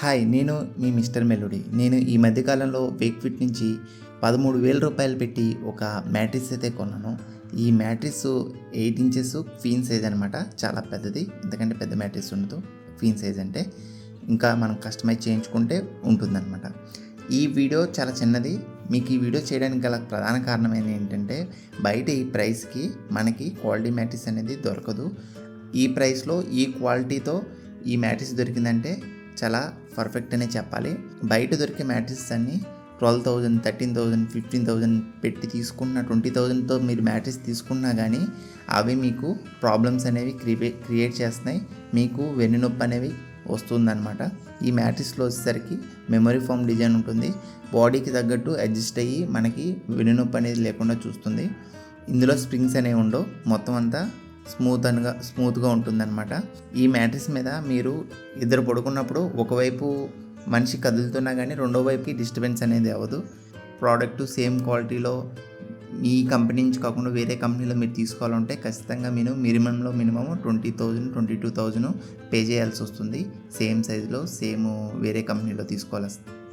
Hi, నేను మీ mister melody. నేను ఈ మధ్యకాలంలో వేక్ఫిట్ నుంచి 13,000 రూపాయలు పెట్టి ఒక మ్యాట్రిస్ అయితే కొన్నాను. ఈ మ్యాట్రిస్ 8 ఇంచెస్ క్వీన్ సైజ్ అనమాట. చాలా పెద్దది, ఎందుకంటే పెద్ద మ్యాట్రిస్ ఉండదు. క్వీన్ సైజ్ అంటే ఇంకా మనం కస్టమైజ్ చేయించుకుంటే ఉంటుందన్నమాట. ఈ వీడియో చాలా చిన్నది. మీకు ఈ వీడియో చేయడానికి గల ప్రధాన కారణం ఏంటంటే, బయట ఈ ప్రైస్కి మనకి క్వాలిటీ మ్యాట్రిస్ అనేది దొరకదు. ఈ ప్రైస్లో ఈ క్వాలిటీతో ఈ మ్యాట్రిస్ దొరికిందంటే చాలా పర్ఫెక్ట్ అనే చెప్పాలి. బయట దొరికే మ్యాట్రిసెస్ అన్నీ 12,000, 13,000, 15,000 పెట్టి తీసుకున్న 20,000తో మీరు మ్యాట్రిస్ తీసుకున్నా కానీ అవి మీకు ప్రాబ్లమ్స్ అనేవి క్రియేట్ చేస్తున్నాయి. మీకు వెన్నునొప్పి అనేవి వస్తుందన్నమాట. ఈ మ్యాట్రిస్లో వచ్చేసరికి మెమరీ ఫోమ్ డిజైన్ ఉంటుంది. బాడీకి తగ్గట్టు అడ్జస్ట్ అయ్యి మనకి వెన్నునొప్పి అనేది లేకుండా చూస్తుంది. ఇందులో స్ప్రింగ్స్ అనేవి ఉండవు. మొత్తం అంతా స్మూత్గా ఉంటుందన్నమాట. ఈ మ్యాట్రిస్ మీద మీరు ఇద్దరు పడుకున్నప్పుడు ఒకవైపు మనిషి కదులుతున్నా కానీ రెండో వైపుకి డిస్టర్బెన్స్ అనేది అవ్వదు. ప్రోడక్ట్ సేమ్ క్వాలిటీలో ఈ కంపెనీ నుంచి కాకుండా వేరే కంపెనీలో మీరు తీసుకోవాలంటే ఖచ్చితంగా మీరు మినిమం 20,000, 22,000 పే చేయాల్సి వస్తుంది. సేమ్ సైజులో సేమ్ వేరే కంపెనీలో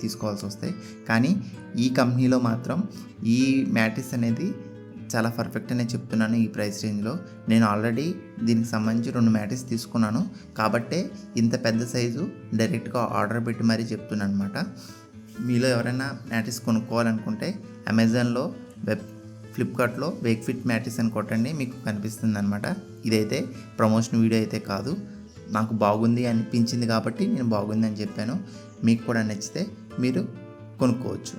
తీసుకోవాల్సి వస్తాయి. కానీ ఈ కంపెనీలో మాత్రం ఈ మ్యాట్రిస్ అనేది చాలా పర్ఫెక్ట్ అనే చెప్తున్నాను. ఈ ప్రైస్ రేంజ్లో నేను ఆల్రెడీ దీనికి సంబంధించి 2 మ్యాట్రిస్ తీసుకున్నాను. కాబట్టే ఇంత పెద్ద సైజు డైరెక్ట్గా ఆర్డర్ పెట్టి మరీ చెప్తున్నాను అనమాట. మీలో ఎవరైనా మ్యాట్రిస్ కొనుక్కోవాలనుకుంటే అమెజాన్లో, ఫ్లిప్కార్ట్లో వేక్ఫిట్ మ్యాట్రిస్ అని కొట్టండి, మీకు కనిపిస్తుంది అనమాట. ఇదైతే ప్రమోషన్ వీడియో అయితే కాదు. నాకు బాగుంది అనిపించింది కాబట్టి నేను బాగుంది అని చెప్పాను. మీకు కూడా నచ్చితే మీరు కొనుక్కోవచ్చు.